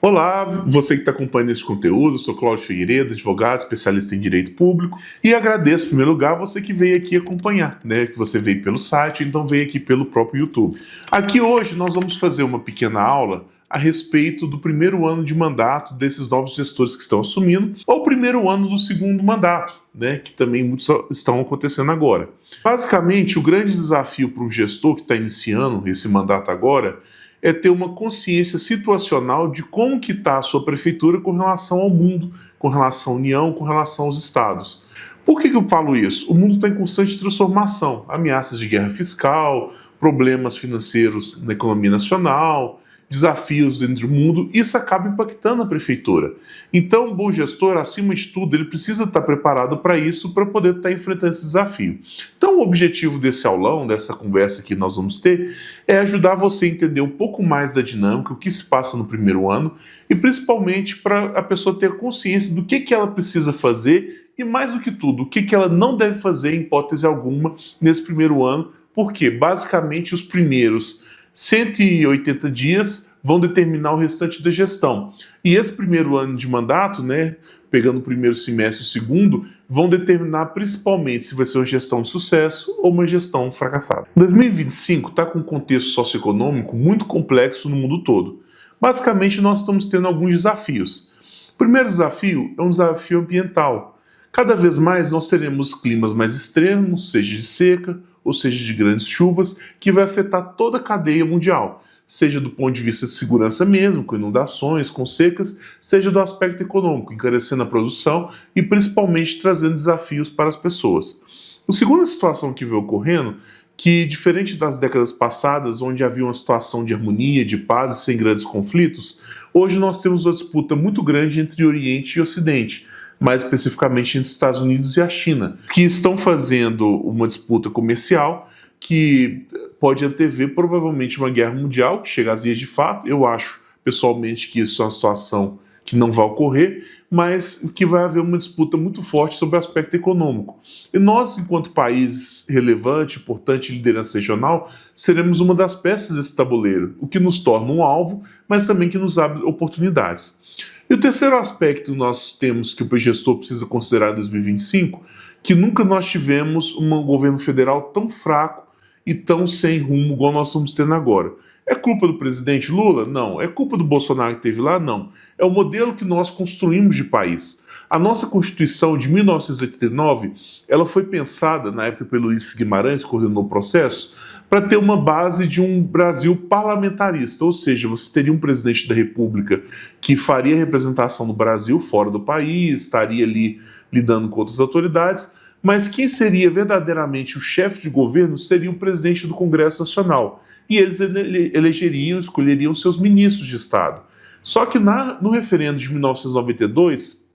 Olá, você que está acompanhando esse conteúdo, eu sou Cláudio Figueiredo, advogado, especialista em direito público, e agradeço, em primeiro lugar, você que veio aqui acompanhar, né? Que você veio pelo site, então veio aqui pelo próprio YouTube. Aqui hoje nós vamos fazer uma pequena aula a respeito do primeiro ano de mandato desses novos gestores que estão assumindo, ou o primeiro ano do segundo mandato, né? Que também muitos estão acontecendo agora. Basicamente, o grande desafio para um gestor que está iniciando esse mandato agora é ter uma consciência situacional de como que está a sua prefeitura com relação ao mundo, com relação à União, com relação aos estados. Por que eu falo isso? O mundo está em constante transformação, ameaças de guerra fiscal, problemas financeiros na economia nacional, desafios dentro do mundo, isso acaba impactando a prefeitura. Então, um bom gestor, acima de tudo, ele precisa estar preparado para isso, para poder estar enfrentando esse desafio. Então, o objetivo desse aulão, dessa conversa que nós vamos ter, é ajudar você a entender um pouco mais da dinâmica, o que se passa no primeiro ano, e principalmente para a pessoa ter consciência do que ela precisa fazer e, mais do que tudo, o que ela não deve fazer, em hipótese alguma, nesse primeiro ano, porque, basicamente, os primeiros 180 dias vão determinar o restante da gestão. E esse primeiro ano de mandato, né, pegando o primeiro semestre e o segundo, vão determinar principalmente se vai ser uma gestão de sucesso ou uma gestão fracassada. 2025 está com um contexto socioeconômico muito complexo no mundo todo. Basicamente, nós estamos tendo alguns desafios. O primeiro desafio é um desafio ambiental. Cada vez mais nós teremos climas mais extremos, seja de seca, ou seja de grandes chuvas, que vai afetar toda a cadeia mundial, seja do ponto de vista de segurança mesmo, com inundações, com secas, seja do aspecto econômico, encarecendo a produção e principalmente trazendo desafios para as pessoas. A segunda situação que vem ocorrendo, que diferente das décadas passadas, onde havia uma situação de harmonia, de paz e sem grandes conflitos, hoje nós temos uma disputa muito grande entre Oriente e Ocidente, mais especificamente entre os Estados Unidos e a China, que estão fazendo uma disputa comercial que pode antever provavelmente uma guerra mundial, que chega às vias de fato. Eu acho, pessoalmente, que isso é uma situação que não vai ocorrer, mas que vai haver uma disputa muito forte sobre o aspecto econômico. E nós, enquanto país relevante, importante liderança regional, seremos uma das peças desse tabuleiro, o que nos torna um alvo, mas também que nos abre oportunidades. E o terceiro aspecto nós temos que o gestor precisa considerar em 2025, que nunca nós tivemos um governo federal tão fraco e tão sem rumo igual nós estamos tendo agora. É culpa do presidente Lula? Não. É culpa do Bolsonaro que teve lá? Não. É o modelo que nós construímos de país. A nossa Constituição de 1989, ela foi pensada na época pelo Ulisses Guimarães, que coordenou o processo, para ter uma base de um Brasil parlamentarista, ou seja, você teria um presidente da República que faria representação do Brasil fora do país, estaria ali lidando com outras autoridades, mas quem seria verdadeiramente o chefe de governo seria o presidente do Congresso Nacional, e eles elegeriam, escolheriam seus ministros de Estado. Só que no referendo de 1992,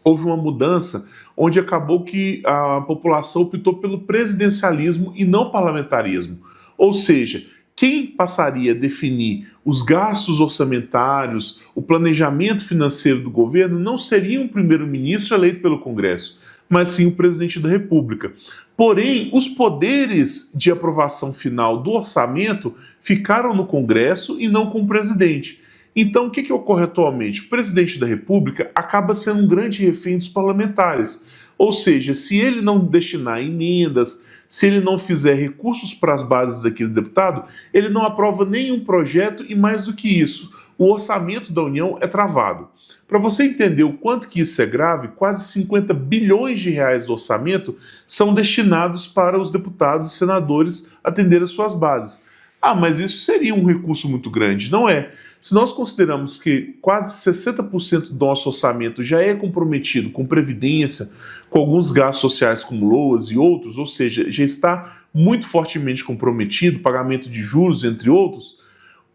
houve uma mudança onde acabou que a população optou pelo presidencialismo e não parlamentarismo. Ou seja, quem passaria a definir os gastos orçamentários, o planejamento financeiro do governo, não seria um primeiro-ministro eleito pelo Congresso, mas sim o presidente da República. Porém, os poderes de aprovação final do orçamento ficaram no Congresso e não com o presidente. Então, o que ocorre atualmente? O presidente da República acaba sendo um grande refém dos parlamentares. Ou seja, se ele não destinar emendas, se ele não fizer recursos para as bases daquele deputado, ele não aprova nenhum projeto e, mais do que isso, o orçamento da União é travado. Para você entender o quanto que isso é grave, quase 50 bilhões de reais do orçamento são destinados para os deputados e senadores atender as suas bases. Ah, mas isso seria um recurso muito grande. Não é. Se nós consideramos que quase 60% do nosso orçamento já é comprometido com previdência, com alguns gastos sociais como LOAS e outros, ou seja, já está muito fortemente comprometido, pagamento de juros, entre outros,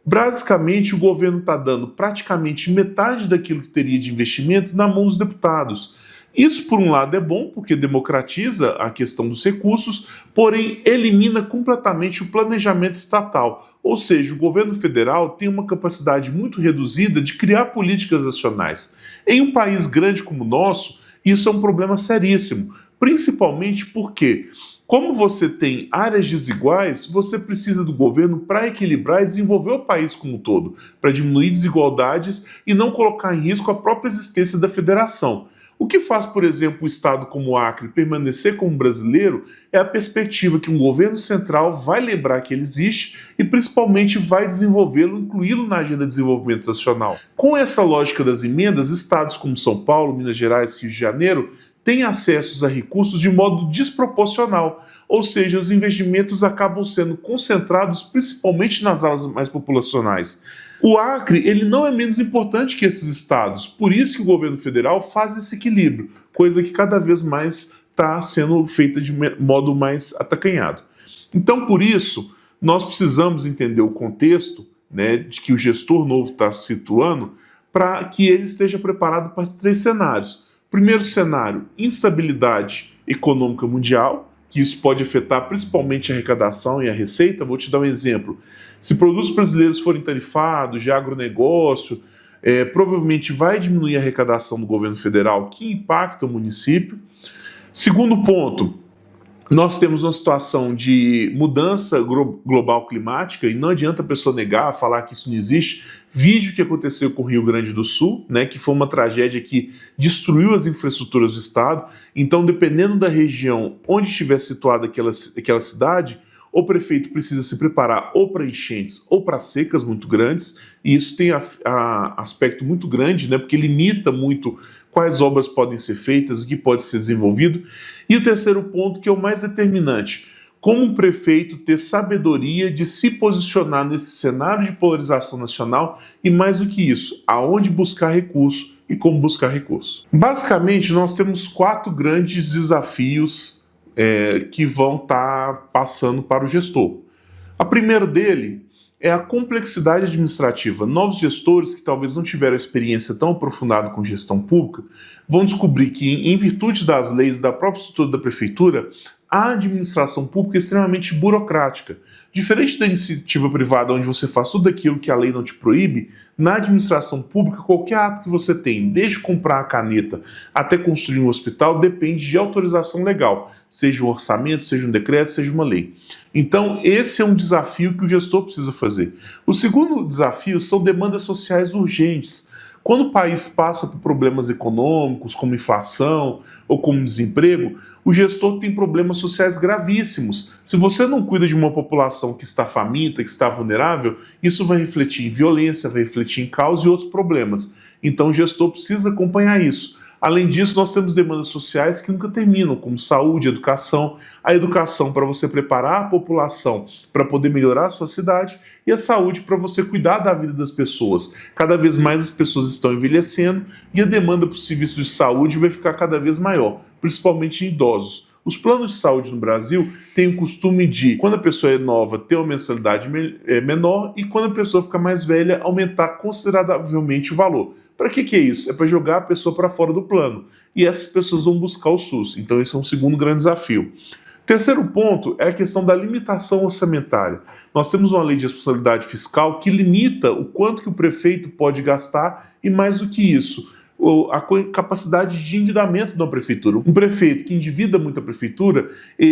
basicamente o governo está dando praticamente metade daquilo que teria de investimento na mão dos deputados. Isso, por um lado, é bom, porque democratiza a questão dos recursos, porém elimina completamente o planejamento estatal. Ou seja, o governo federal tem uma capacidade muito reduzida de criar políticas nacionais. Em um país grande como o nosso, isso é um problema seríssimo, principalmente porque, como você tem áreas desiguais, você precisa do governo para equilibrar e desenvolver o país como um todo, para diminuir desigualdades e não colocar em risco a própria existência da federação. O que faz, por exemplo, o Estado como o Acre permanecer como brasileiro é a perspectiva que um governo central vai lembrar que ele existe e principalmente vai desenvolvê-lo, incluí-lo na agenda de desenvolvimento nacional. Com essa lógica das emendas, estados como São Paulo, Minas Gerais e Rio de Janeiro têm acessos a recursos de modo desproporcional, ou seja, os investimentos acabam sendo concentrados principalmente nas áreas mais populacionais. O Acre, ele não é menos importante que esses estados, por isso que o governo federal faz esse equilíbrio, coisa que cada vez mais está sendo feita de modo mais atacanhado. Então, por isso, nós precisamos entender o contexto, né, de que o gestor novo está se situando, para que ele esteja preparado para esses 3 cenários. Primeiro cenário, instabilidade econômica mundial, que isso pode afetar principalmente a arrecadação e a receita. Vou te dar um exemplo. Se produtos brasileiros forem tarifados, de agronegócio, provavelmente vai diminuir a arrecadação do governo federal, que impacta o município. Segundo ponto, nós temos uma situação de mudança global climática e não adianta a pessoa negar, falar que isso não existe. Vídeo que aconteceu com o Rio Grande do Sul, né, que foi uma tragédia que destruiu as infraestruturas do estado. Então, dependendo da região onde estiver situada aquela cidade, o prefeito precisa se preparar ou para enchentes ou para secas muito grandes, e isso tem aspecto muito grande, né, porque limita muito quais obras podem ser feitas, o que pode ser desenvolvido. E o terceiro ponto, que é o mais determinante, como um prefeito ter sabedoria de se posicionar nesse cenário de polarização nacional e, mais do que isso, aonde buscar recurso e como buscar recurso. Basicamente, nós temos 4 grandes desafios que vão estar passando para o gestor. A primeira dele é a complexidade administrativa. Novos gestores que talvez não tiveram experiência tão aprofundada com gestão pública vão descobrir que, em virtude das leis da própria estrutura da prefeitura, a administração pública é extremamente burocrática. Diferente da iniciativa privada, onde você faz tudo aquilo que a lei não te proíbe, na administração pública, qualquer ato que você tem, desde comprar a caneta até construir um hospital, depende de autorização legal, seja um orçamento, seja um decreto, seja uma lei. Então, esse é um desafio que o gestor precisa fazer. O segundo desafio são demandas sociais urgentes. Quando o país passa por problemas econômicos, como inflação ou como desemprego, o gestor tem problemas sociais gravíssimos. Se você não cuida de uma população que está faminta, que está vulnerável, isso vai refletir em violência, vai refletir em caos e outros problemas. Então o gestor precisa acompanhar isso. Além disso, nós temos demandas sociais que nunca terminam, como saúde, educação. A educação para você preparar a população para poder melhorar a sua cidade e a saúde para você cuidar da vida das pessoas. Cada vez mais as pessoas estão envelhecendo e a demanda por serviços de saúde vai ficar cada vez maior, principalmente em idosos. Os planos de saúde no Brasil têm o costume de, quando a pessoa é nova, ter uma mensalidade menor e quando a pessoa fica mais velha, aumentar consideravelmente o valor. Para que é isso? É para jogar a pessoa para fora do plano. E essas pessoas vão buscar o SUS. Então esse é um segundo grande desafio. Terceiro ponto é a questão da limitação orçamentária. Nós temos uma lei de responsabilidade fiscal que limita o quanto que o prefeito pode gastar e, mais do que isso, a capacidade de endividamento da prefeitura. Um prefeito que endivida muito a prefeitura,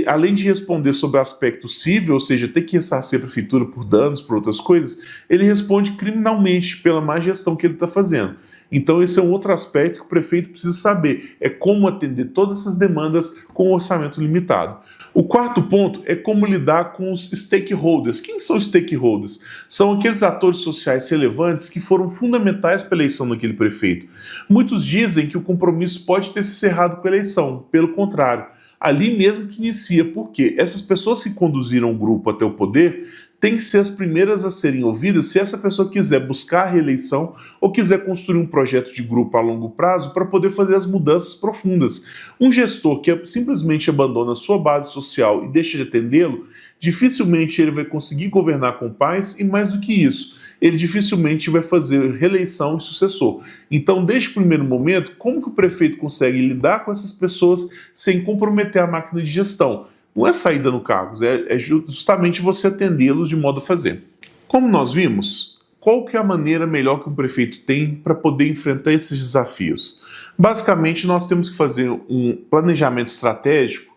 além de responder sobre o aspecto civil, ou seja, ter que ressarcir a prefeitura por danos, por outras coisas, ele responde criminalmente pela má gestão que ele está fazendo. Então esse é um outro aspecto que o prefeito precisa saber, é como atender todas essas demandas com um orçamento limitado. O quarto ponto é como lidar com os stakeholders. Quem são os stakeholders? São aqueles atores sociais relevantes que foram fundamentais para a eleição daquele prefeito. Muitos dizem que o compromisso pode ter se encerrado com a eleição, pelo contrário, ali mesmo que inicia, porque essas pessoas que conduziram o grupo até o poder tem que ser as primeiras a serem ouvidas se essa pessoa quiser buscar a reeleição ou quiser construir um projeto de grupo a longo prazo para poder fazer as mudanças profundas. Um gestor que simplesmente abandona a sua base social e deixa de atendê-lo, dificilmente ele vai conseguir governar com paz e, mais do que isso, ele dificilmente vai fazer reeleição de sucessor. Então, desde o primeiro momento, como que o prefeito consegue lidar com essas pessoas sem comprometer a máquina de gestão? Não é saída no cargo, é justamente você atendê-los de modo a fazer. Como nós vimos, qual que é a maneira melhor que um prefeito tem para poder enfrentar esses desafios? Basicamente, nós temos que fazer um planejamento estratégico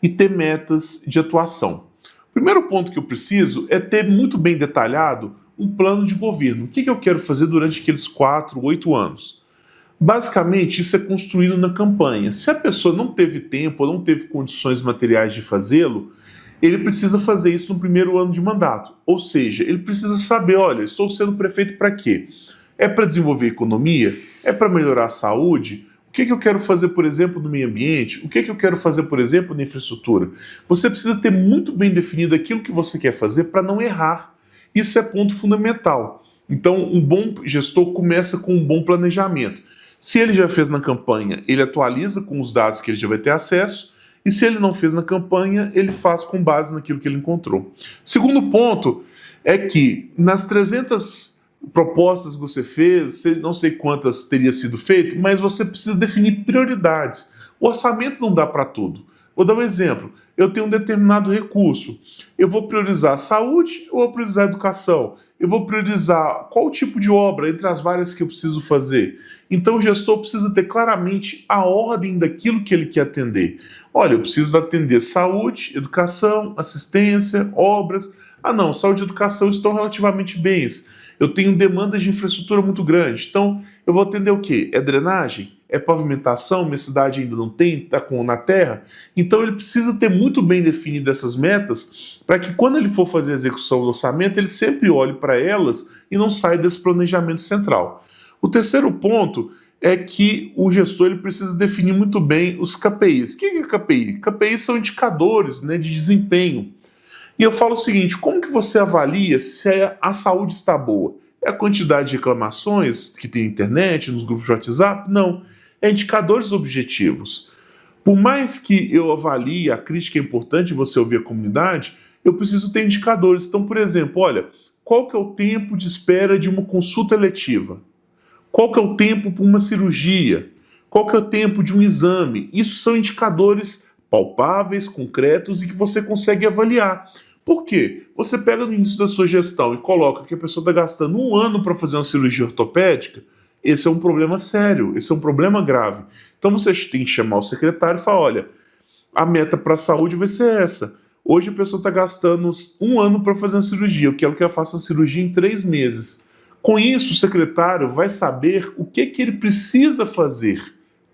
e ter metas de atuação. O primeiro ponto que eu preciso é ter muito bem detalhado um plano de governo. O que eu quero fazer durante aqueles 4, 8 anos? Basicamente, isso é construído na campanha. Se a pessoa não teve tempo ou não teve condições materiais de fazê-lo, ele precisa fazer isso no primeiro ano de mandato. Ou seja, ele precisa saber, olha, estou sendo prefeito para quê? É para desenvolver a economia? É para melhorar a saúde? O que eu quero fazer, por exemplo, no meio ambiente? O que eu quero fazer, por exemplo, na infraestrutura? Você precisa ter muito bem definido aquilo que você quer fazer para não errar. Isso é ponto fundamental. Então, um bom gestor começa com um bom planejamento. Se ele já fez na campanha, ele atualiza com os dados que ele já vai ter acesso, e se ele não fez na campanha, ele faz com base naquilo que ele encontrou. Segundo ponto é que nas 300 propostas que você fez, não sei quantas teria sido feito, mas você precisa definir prioridades. O orçamento não dá para tudo. Vou dar um exemplo. Eu tenho um determinado recurso. Eu vou priorizar a saúde ou vou priorizar a educação? Eu vou priorizar qual tipo de obra entre as várias que eu preciso fazer? Então o gestor precisa ter claramente a ordem daquilo que ele quer atender. Olha, eu preciso atender saúde, educação, assistência, obras. Ah não, saúde e educação estão relativamente bens. Eu tenho demandas de infraestrutura muito grandes. Então, eu vou atender o quê? É drenagem? É pavimentação? Minha cidade ainda não tem? Está na terra? Então, ele precisa ter muito bem definido essas metas para que, quando ele for fazer a execução do orçamento, ele sempre olhe para elas e não saia desse planejamento central. O terceiro ponto é que o gestor ele precisa definir muito bem os KPIs. O que é KPI? KPIs são indicadores, né, de desempenho. E eu falo o seguinte, como que você avalia se a saúde está boa? É a quantidade de reclamações que tem na internet, nos grupos de WhatsApp? Não. É indicadores objetivos. Por mais que eu avalie, a crítica é importante, você ouvir a comunidade, eu preciso ter indicadores. Então, por exemplo, olha, qual que é o tempo de espera de uma consulta eletiva? Qual que é o tempo para uma cirurgia? Qual que é o tempo de um exame? Isso são indicadores palpáveis, concretos e que você consegue avaliar. Por quê? Você pega no início da sua gestão e coloca que a pessoa está gastando 1 ano para fazer uma cirurgia ortopédica, esse é um problema sério, esse é um problema grave. Então você tem que chamar o secretário e falar, olha, a meta para a saúde vai ser essa. Hoje a pessoa está gastando 1 ano para fazer uma cirurgia, eu quero que ela faça a cirurgia em 3 meses. Com isso, o secretário vai saber o que ele precisa fazer,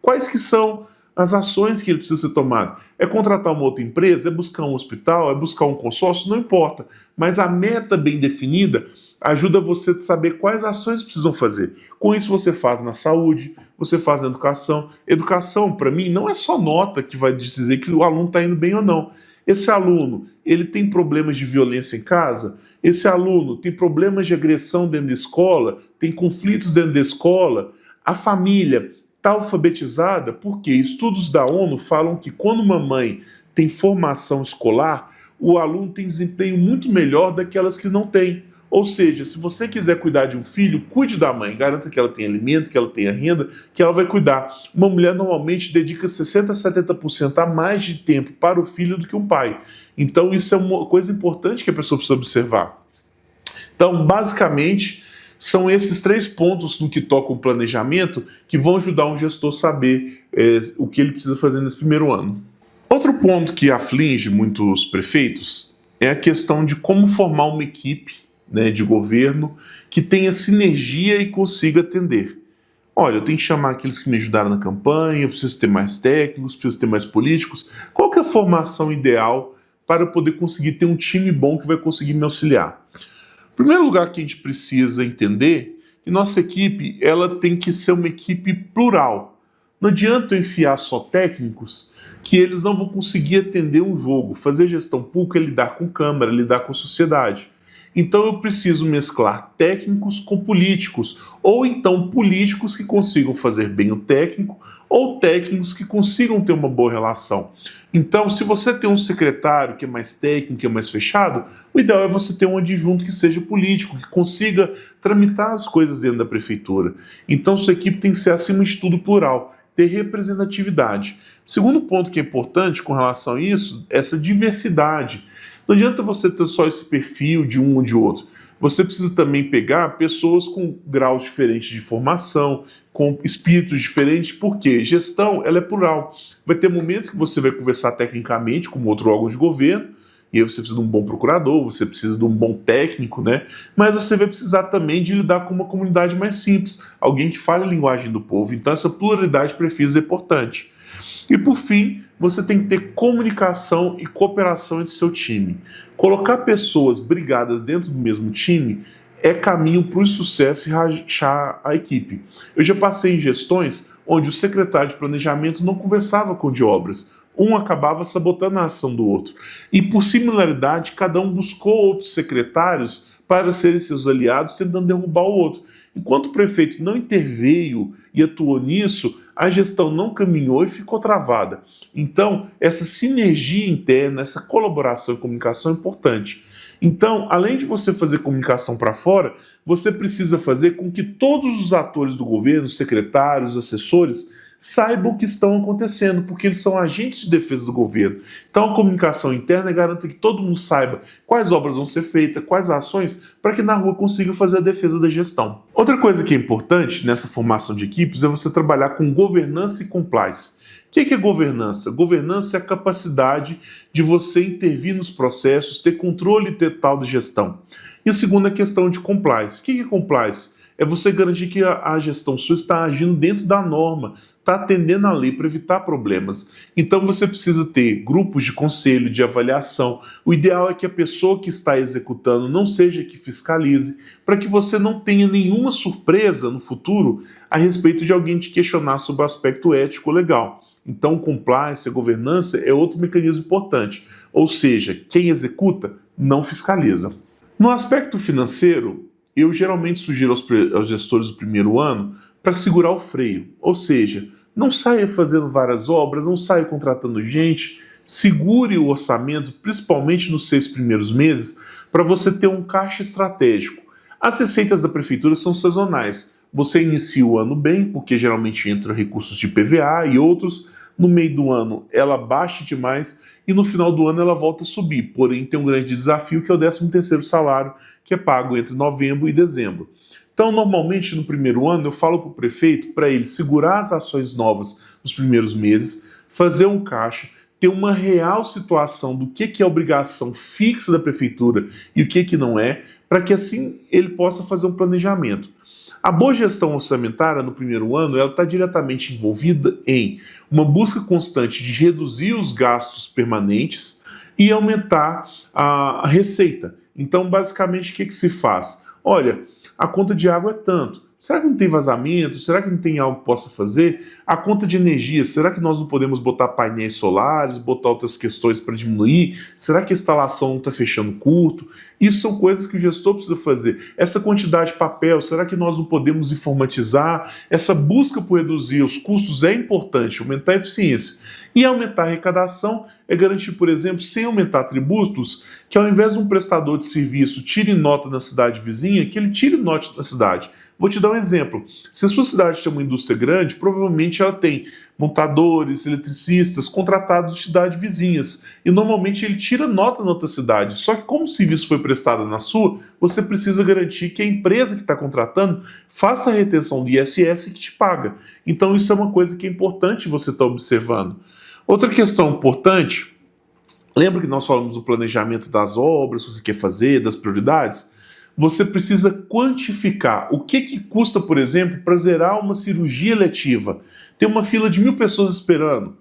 quais que são as ações que ele precisa ser tomado. É contratar uma outra empresa, é buscar um hospital, é buscar um consórcio, não importa. Mas a meta bem definida ajuda você a saber quais ações precisam fazer. Com isso você faz na saúde, você faz na educação. Educação, para mim, não é só nota que vai dizer que o aluno está indo bem ou não. Esse aluno, ele tem problemas de violência em casa? Esse aluno tem problemas de agressão dentro da escola? Tem conflitos dentro da escola? A família está alfabetizada? Porque estudos da ONU falam que quando uma mãe tem formação escolar, o aluno tem desempenho muito melhor daquelas que não têm. Ou seja, se você quiser cuidar de um filho, cuide da mãe, garanta que ela tenha alimento, que ela tenha renda, que ela vai cuidar. Uma mulher normalmente dedica 60% a 70% a mais de tempo para o filho do que um pai. Então isso é uma coisa importante que a pessoa precisa observar. Então, basicamente, são esses 3 pontos no que toca o planejamento que vão ajudar um gestor a saber o que ele precisa fazer nesse primeiro ano. Outro ponto que aflige muitos prefeitos é a questão de como formar uma equipe, né, de governo que tenha sinergia e consiga atender. Olha, eu tenho que chamar aqueles que me ajudaram na campanha, eu preciso ter mais técnicos, preciso ter mais políticos. Qual que é a formação ideal para eu poder conseguir ter um time bom que vai conseguir me auxiliar? Em primeiro lugar que a gente precisa entender que nossa equipe ela tem que ser uma equipe plural. Não adianta eu enfiar só técnicos que eles não vão conseguir atender um jogo. Fazer gestão pública é lidar com Câmara, lidar com a sociedade. Então eu preciso mesclar técnicos com políticos, ou então políticos que consigam fazer bem o técnico, ou técnicos que consigam ter uma boa relação. Então, se você tem um secretário que é mais técnico, que é mais fechado, o ideal é você ter um adjunto que seja político, que consiga tramitar as coisas dentro da prefeitura. Então, sua equipe tem que ser, acima de tudo, plural, ter representatividade. Segundo ponto que é importante com relação a isso, essa diversidade. Não adianta você ter só esse perfil de um ou de outro. Você precisa também pegar pessoas com graus diferentes de formação, com espíritos diferentes, porque gestão ela é plural. Vai ter momentos que você vai conversar tecnicamente com outro órgão de governo, e aí você precisa de um bom procurador, você precisa de um bom técnico, né? Mas você vai precisar também de lidar com uma comunidade mais simples, alguém que fale a linguagem do povo. Então essa pluralidade precisa é importante. E por fim, você tem que ter comunicação e cooperação entre seu time. Colocar pessoas brigadas dentro do mesmo time é caminho para o sucesso e rachar a equipe. Eu já passei em gestões onde o secretário de planejamento não conversava com o de obras. Um acabava sabotando a ação do outro. E por similaridade, cada um buscou outros secretários para serem seus aliados, tentando derrubar o outro. Enquanto o prefeito não interveio e atuou nisso, a gestão não caminhou e ficou travada. Então, essa sinergia interna, essa colaboração e comunicação é importante. Então, além de você fazer comunicação para fora, você precisa fazer com que todos os atores do governo, secretários, assessores, saibam o que estão acontecendo, porque eles são agentes de defesa do governo. Então a comunicação interna garante que todo mundo saiba quais obras vão ser feitas, quais ações, para que na rua consiga fazer a defesa da gestão. Outra coisa que é importante nessa formação de equipes é você trabalhar com governança e compliance. O que é governança? Governança é a capacidade de você intervir nos processos, ter controle total de gestão. E a segunda é a questão de compliance. O que é compliance? É você garantir que a gestão sua está agindo dentro da norma, está atendendo a lei para evitar problemas. Então você precisa ter grupos de conselho, de avaliação. O ideal é que a pessoa que está executando não seja que fiscalize, para que você não tenha nenhuma surpresa no futuro a respeito de alguém te questionar sobre o aspecto ético ou legal. Então compliance, a governança é outro mecanismo importante. Ou seja, quem executa não fiscaliza. No aspecto financeiro, eu geralmente sugiro aos gestores do primeiro ano para segurar o freio. Ou seja, não saia fazendo várias obras, não saia contratando gente, segure o orçamento, principalmente nos 6 primeiros meses, para você ter um caixa estratégico. As receitas da prefeitura são sazonais. Você inicia o ano bem, porque geralmente entra recursos de IPVA e outros. No meio do ano ela baixa demais e no final do ano ela volta a subir. Porém tem um grande desafio que é o 13º salário, que é pago entre novembro e dezembro. Então, normalmente, no primeiro ano, eu falo para o prefeito para ele segurar as ações novas nos primeiros meses, fazer um caixa, ter uma real situação do que é obrigação fixa da prefeitura e o que não é, para que assim ele possa fazer um planejamento. A boa gestão orçamentária no primeiro ano, ela está diretamente envolvida em uma busca constante de reduzir os gastos permanentes e aumentar a receita. Então, basicamente, o que se faz? Olha, a conta de água é tanto. Será que não tem vazamento? Será que não tem algo que possa fazer? A conta de energia, será que nós não podemos botar painéis solares, botar outras questões para diminuir? Será que a instalação não está fechando curto? Isso são coisas que o gestor precisa fazer. Essa quantidade de papel, será que nós não podemos informatizar? Essa busca por reduzir os custos é importante, aumentar a eficiência. E aumentar a arrecadação é garantir, por exemplo, sem aumentar tributos, que ao invés de um prestador de serviço tire nota na cidade vizinha, que ele tire nota da cidade. Vou te dar um exemplo. Se a sua cidade tem uma indústria grande, provavelmente ela tem montadores, eletricistas contratados de cidades vizinhas. E normalmente ele tira nota na outra cidade. Só que como o serviço foi prestado na sua, você precisa garantir que a empresa que está contratando faça a retenção do ISS que te paga. Então isso é uma coisa que é importante você estar observando. Outra questão importante, lembra que nós falamos do planejamento das obras, que você quer fazer, das prioridades? Você precisa quantificar o que custa, por exemplo, para zerar uma cirurgia eletiva. Tem uma fila de 1.000 pessoas esperando.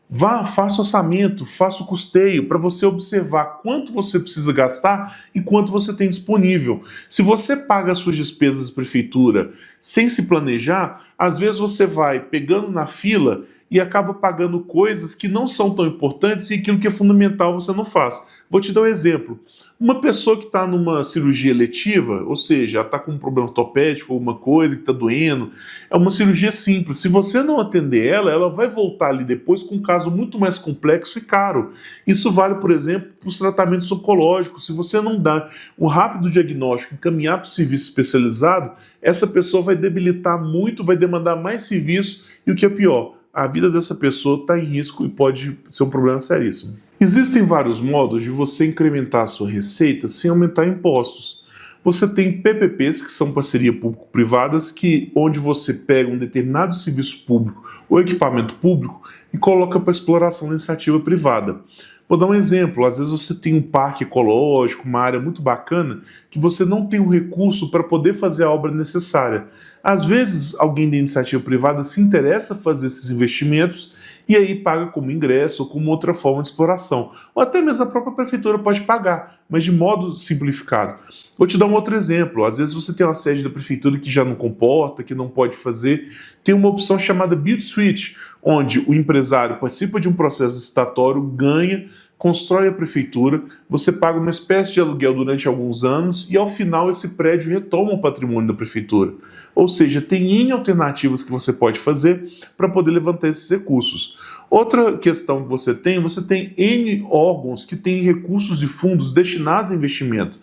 Vá, faça orçamento, faça o custeio para você observar quanto você precisa gastar e quanto você tem disponível. Se você paga as suas despesas da prefeitura sem se planejar, às vezes você vai pegando na fila e acaba pagando coisas que não são tão importantes e aquilo que é fundamental você não faz. Vou te dar um exemplo. Uma pessoa que está numa cirurgia eletiva, ou seja, está com um problema ortopédico, alguma coisa que está doendo, é uma cirurgia simples. Se você não atender ela, ela vai voltar ali depois com um caso muito mais complexo e caro. Isso vale, por exemplo, para os tratamentos oncológicos. Se você não dá um rápido diagnóstico e encaminhar para o serviço especializado, essa pessoa vai debilitar muito, vai demandar mais serviço e o que é pior, a vida dessa pessoa está em risco e pode ser um problema seríssimo. Existem vários modos de você incrementar a sua receita sem aumentar impostos. Você tem PPPs, que são parceria público-privadas, onde você pega um determinado serviço público ou equipamento público e coloca para exploração da iniciativa privada. Vou dar um exemplo, às vezes você tem um parque ecológico, uma área muito bacana, que você não tem o recurso para poder fazer a obra necessária. Às vezes alguém da iniciativa privada se interessa em fazer esses investimentos e aí paga como ingresso ou como outra forma de exploração. Ou até mesmo a própria prefeitura pode pagar, mas de modo simplificado. Vou te dar um outro exemplo. Às vezes você tem uma sede da prefeitura que já não comporta, que não pode fazer. Tem uma opção chamada Build Suite, onde o empresário participa de um processo licitatório, ganha, constrói a prefeitura, você paga uma espécie de aluguel durante alguns anos e ao final esse prédio retoma o patrimônio da prefeitura. Ou seja, tem N alternativas que você pode fazer para poder levantar esses recursos. Outra questão que você tem N órgãos que têm recursos e fundos destinados a investimento.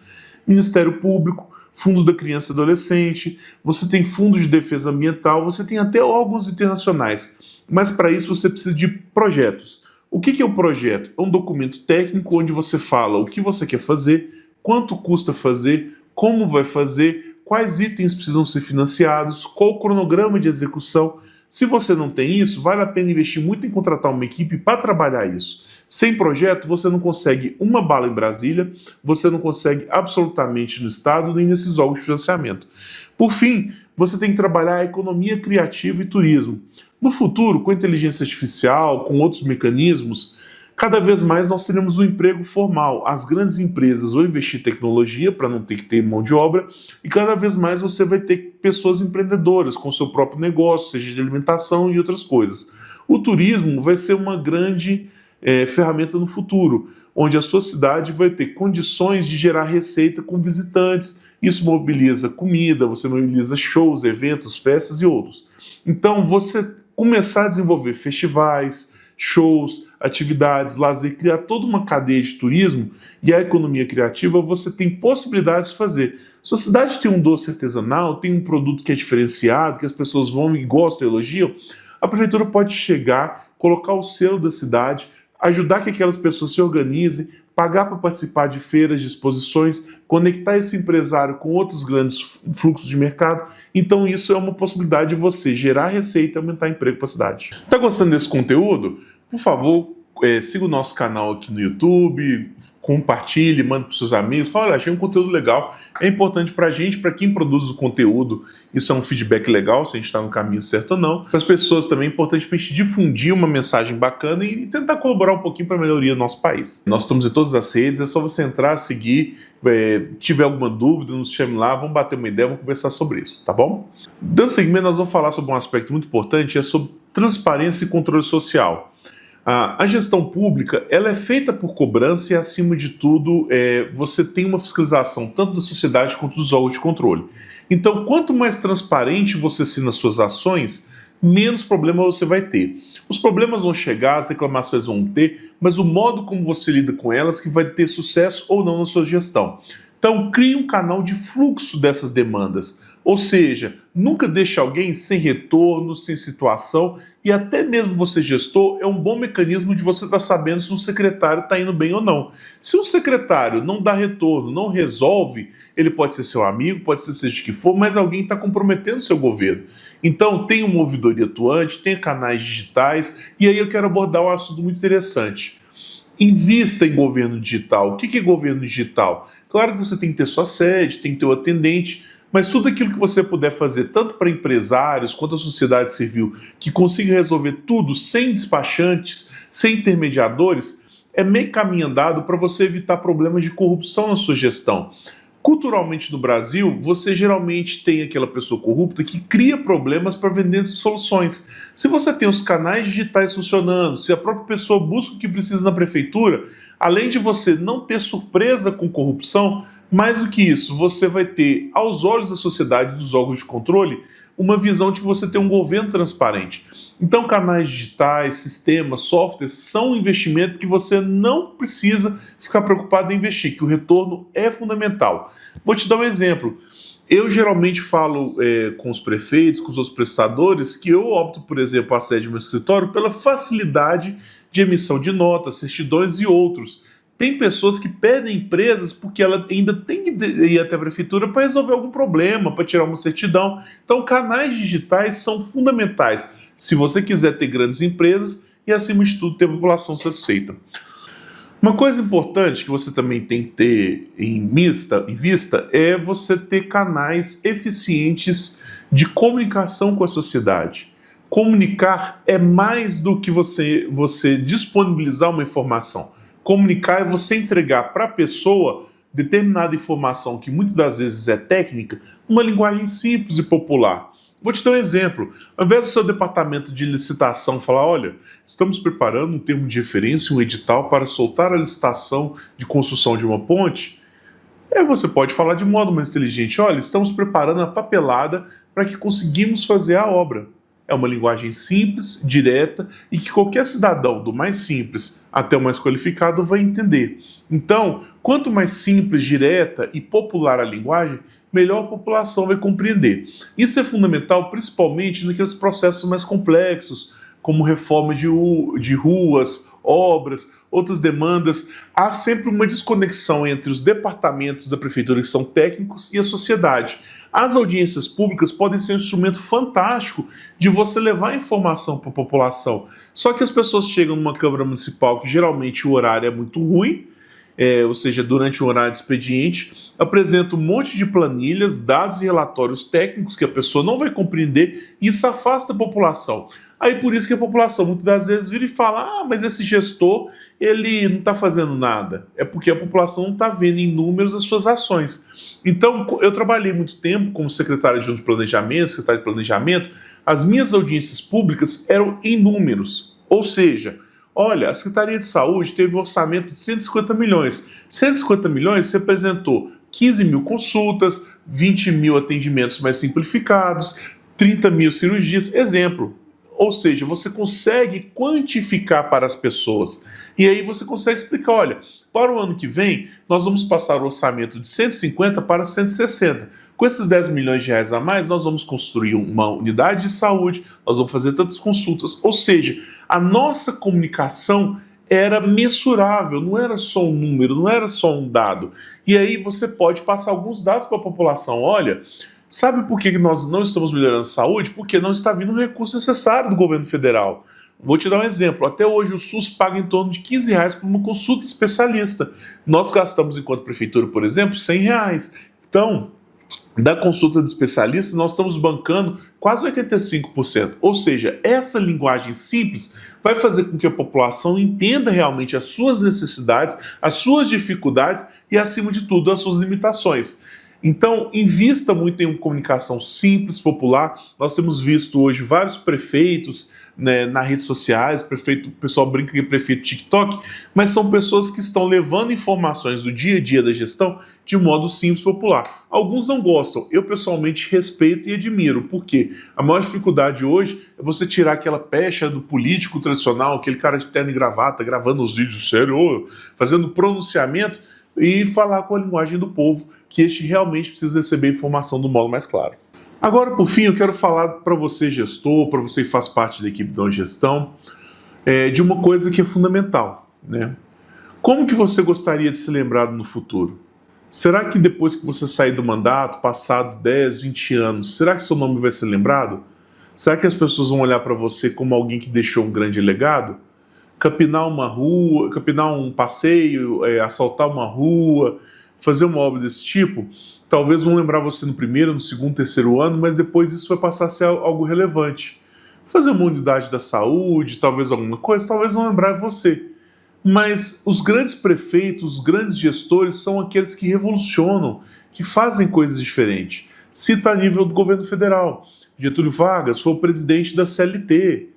Ministério Público, Fundo da Criança e Adolescente, você tem Fundo de Defesa Ambiental, você tem até órgãos internacionais. Mas para isso você precisa de projetos. O que é um projeto? É um documento técnico onde você fala o que você quer fazer, quanto custa fazer, como vai fazer, quais itens precisam ser financiados, qual o cronograma de execução. Se você não tem isso, vale a pena investir muito em contratar uma equipe para trabalhar isso. Sem projeto, você não consegue uma bala em Brasília, você não consegue absolutamente no Estado, nem nesses órgãos de financiamento. Por fim, você tem que trabalhar a economia criativa e turismo. No futuro, com inteligência artificial, com outros mecanismos, cada vez mais nós teremos um emprego formal. As grandes empresas vão investir em tecnologia para não ter que ter mão de obra e cada vez mais você vai ter pessoas empreendedoras com seu próprio negócio, seja de alimentação e outras coisas. O turismo vai ser uma grande ferramenta no futuro, onde a sua cidade vai ter condições de gerar receita com visitantes. Isso mobiliza comida, você mobiliza shows, eventos, festas e outros. Então, você começar a desenvolver festivais, shows, atividades, lazer, criar toda uma cadeia de turismo e a economia criativa, você tem possibilidades de fazer. Se a cidade tem um doce artesanal, tem um produto que é diferenciado, que as pessoas vão e gostam e elogiam, a prefeitura pode chegar, colocar o selo da cidade, ajudar que aquelas pessoas se organizem, pagar para participar de feiras, de exposições, conectar esse empresário com outros grandes fluxos de mercado. Então isso é uma possibilidade de você gerar receita e aumentar emprego para a cidade. Tá gostando desse conteúdo? Por favor, siga o nosso canal aqui no YouTube, compartilhe, mande para os seus amigos, fala, olha, achei um conteúdo legal, é importante para a gente, para quem produz o conteúdo, isso é um feedback legal, se a gente está no caminho certo ou não. Para as pessoas também é importante para a gente difundir uma mensagem bacana e tentar colaborar um pouquinho para a melhoria do nosso país. Nós estamos em todas as redes, é só você entrar, seguir, tiver alguma dúvida, nos chame lá, vamos bater uma ideia, vamos conversar sobre isso, tá bom? Dando seguimento, nós vamos falar sobre um aspecto muito importante, é sobre transparência e controle social. A gestão pública ela é feita por cobrança e, acima de tudo, você tem uma fiscalização tanto da sociedade quanto dos órgãos de controle. Então, quanto mais transparente você ser nas suas ações, menos problema você vai ter. Os problemas vão chegar, as reclamações vão ter, mas o modo como você lida com elas que vai ter sucesso ou não na sua gestão. Então, crie um canal de fluxo dessas demandas. Ou seja, nunca deixe alguém sem retorno, sem situação, e até mesmo você gestor, é um bom mecanismo de você estar sabendo se um secretário está indo bem ou não. Se um secretário não dá retorno, não resolve, ele pode ser seu amigo, pode ser seja de que for, mas alguém está comprometendo o seu governo. Então, tenha uma ouvidoria atuante, tenha canais digitais, e aí eu quero abordar um assunto muito interessante. Invista em governo digital. O que é governo digital? Claro que você tem que ter sua sede, tem que ter o atendente, mas tudo aquilo que você puder fazer, tanto para empresários quanto a sociedade civil, que consiga resolver tudo sem despachantes, sem intermediadores, é meio caminho andado para você evitar problemas de corrupção na sua gestão. Culturalmente no Brasil, você geralmente tem aquela pessoa corrupta que cria problemas para vender soluções. Se você tem os canais digitais funcionando, se a própria pessoa busca o que precisa na prefeitura, além de você não ter surpresa com corrupção, mais do que isso, você vai ter, aos olhos da sociedade e dos órgãos de controle, uma visão de que você tem um governo transparente. Então, canais digitais, sistemas, softwares são um investimento que você não precisa ficar preocupado em investir, que o retorno é fundamental. Vou te dar um exemplo. Eu geralmente falo com os prefeitos, com os outros prestadores, que eu opto, por exemplo, a sede do meu escritório pela facilidade de emissão de notas, certidões e outros. tem pessoas que perdem empresas porque ela ainda tem que ir até a prefeitura para resolver algum problema, para tirar uma certidão. Então, canais digitais são fundamentais se você quiser ter grandes empresas e, acima de tudo, ter a população satisfeita. Uma coisa importante que você também tem que ter em vista é você ter canais eficientes de comunicação com a sociedade. Comunicar é mais do que você disponibilizar uma informação. Comunicar é você entregar para a pessoa determinada informação que muitas das vezes é técnica, uma linguagem simples e popular. Vou te dar um exemplo. Ao invés do seu departamento de licitação falar, olha, estamos preparando um termo de referência, um edital para soltar a licitação de construção de uma ponte, você pode falar de modo mais inteligente, olha, estamos preparando a papelada para que conseguimos fazer a obra. É uma linguagem simples, direta e que qualquer cidadão, do mais simples até o mais qualificado, vai entender. Então, quanto mais simples, direta e popular a linguagem, melhor a população vai compreender. Isso é fundamental principalmente naqueles processos mais complexos, como reforma de ruas, obras, outras demandas. Há sempre uma desconexão entre os departamentos da prefeitura, que são técnicos, e a sociedade. As audiências públicas podem ser um instrumento fantástico de você levar informação para a população. Só que as pessoas chegam numa Câmara Municipal que geralmente o horário é muito ruim, ou seja, durante o horário de expediente, apresenta um monte de planilhas, dados e relatórios técnicos que a pessoa não vai compreender e isso afasta a população. Aí por isso que a população muitas das vezes vira e fala, mas esse gestor, ele não está fazendo nada. É porque a população não está vendo em números as suas ações. Então, eu trabalhei muito tempo como secretário de Planejamento, as minhas audiências públicas eram em números. Ou seja, olha, a Secretaria de Saúde teve um orçamento de 150 milhões. 150 milhões representou 15 mil consultas, 20 mil atendimentos mais simplificados, 30 mil cirurgias, exemplo. Ou seja, você consegue quantificar para as pessoas. E aí você consegue explicar, olha, para o ano que vem, nós vamos passar o orçamento de 150 para 160. Com esses 10 milhões de reais a mais, nós vamos construir uma unidade de saúde, nós vamos fazer tantas consultas. Ou seja, a nossa comunicação era mensurável, não era só um número, não era só um dado. E aí você pode passar alguns dados para a população. Olha, sabe por que nós não estamos melhorando a saúde? Porque não está vindo o recurso necessário do governo federal. Vou te dar um exemplo. Até hoje o SUS paga em torno de R$15 por uma consulta especialista. Nós gastamos, enquanto prefeitura, por exemplo, R$100. Então, da consulta de especialista, nós estamos bancando quase 85%. Ou seja, essa linguagem simples vai fazer com que a população entenda realmente as suas necessidades, as suas dificuldades e, acima de tudo, as suas limitações. Então, invista muito em uma comunicação simples, popular. Nós temos visto hoje vários prefeitos, né, nas redes sociais, o pessoal brinca que é prefeito TikTok, mas são pessoas que estão levando informações do dia a dia da gestão de modo simples, popular. Alguns não gostam, eu pessoalmente respeito e admiro, porque a maior dificuldade hoje é você tirar aquela pecha do político tradicional, aquele cara de terno e gravata, gravando os vídeos sérios, fazendo pronunciamento, e falar com a linguagem do povo, que este realmente precisa receber informação do modo mais claro. Agora, por fim, eu quero falar para você, gestor, para você que faz parte da equipe da gestão, de uma coisa que é fundamental, né? Como que você gostaria de ser lembrado no futuro? Será que depois que você sair do mandato, passado 10, 20 anos, será que seu nome vai ser lembrado? Será que as pessoas vão olhar para você como alguém que deixou um grande legado? Capinar uma rua, capinar um passeio, assaltar uma rua, fazer uma obra desse tipo, talvez vão lembrar você no primeiro, no segundo, terceiro ano, mas depois isso vai passar a ser algo relevante. Fazer uma unidade da saúde, talvez alguma coisa, talvez vão lembrar você. Mas os grandes prefeitos, os grandes gestores são aqueles que revolucionam, que fazem coisas diferentes. Cita a nível do governo federal. Getúlio Vargas foi o presidente da CLT.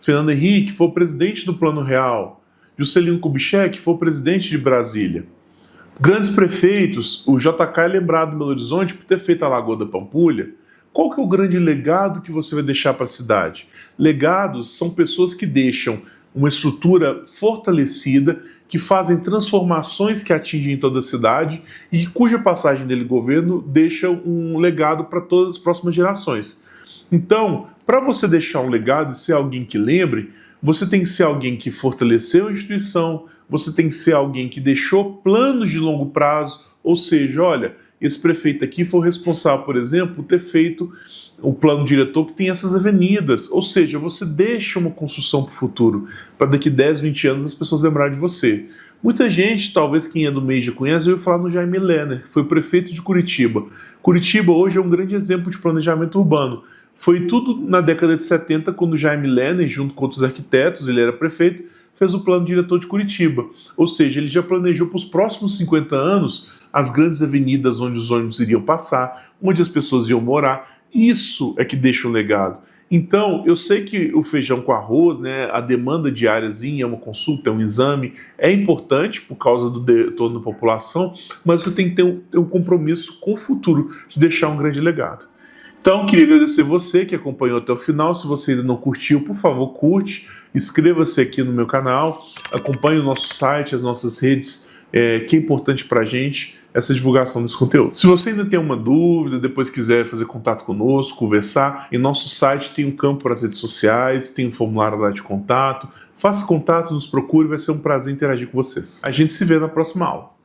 Fernando Henrique foi o presidente do Plano Real. Juscelino Kubitschek foi o presidente de Brasília. Grandes prefeitos, o JK é lembrado em Belo Horizonte por ter feito a Lagoa da Pampulha. Qual que é o grande legado que você vai deixar para a cidade? Legados são pessoas que deixam uma estrutura fortalecida, que fazem transformações que atingem toda a cidade e cuja passagem dele governo deixa um legado para todas as próximas gerações. Então, para você deixar um legado e ser alguém que lembre, você tem que ser alguém que fortaleceu a instituição, você tem que ser alguém que deixou planos de longo prazo, ou seja, olha, esse prefeito aqui foi o responsável, por exemplo, por ter feito o plano diretor que tem essas avenidas, ou seja, você deixa uma construção para o futuro, para daqui 10, 20 anos as pessoas lembrarem de você. Muita gente, talvez quem é do meio já conhece, eu ouvi falar no Jaime Lerner, que foi o prefeito de Curitiba. Curitiba hoje é um grande exemplo de planejamento urbano. Foi tudo na década de 70, quando o Jaime Lerner, junto com outros arquitetos, ele era prefeito, fez o plano diretor de Curitiba. Ou seja, ele já planejou para os próximos 50 anos as grandes avenidas onde os ônibus iriam passar, onde as pessoas iam morar. Isso é que deixa um legado. Então, eu sei que o feijão com arroz, né, a demanda diáriazinha, uma consulta, um exame, é importante por causa do retorno da população, mas você tem que ter um compromisso com o futuro de deixar um grande legado. Então, queria agradecer você que acompanhou até o final. Se você ainda não curtiu, por favor, curte, inscreva-se aqui no meu canal, acompanhe o nosso site, as nossas redes, que é importante pra gente essa divulgação desse conteúdo. Se você ainda tem uma dúvida, depois quiser fazer contato conosco, conversar, em nosso site tem um campo para as redes sociais, tem um formulário lá de contato. Faça contato, nos procure, vai ser um prazer interagir com vocês. A gente se vê na próxima aula.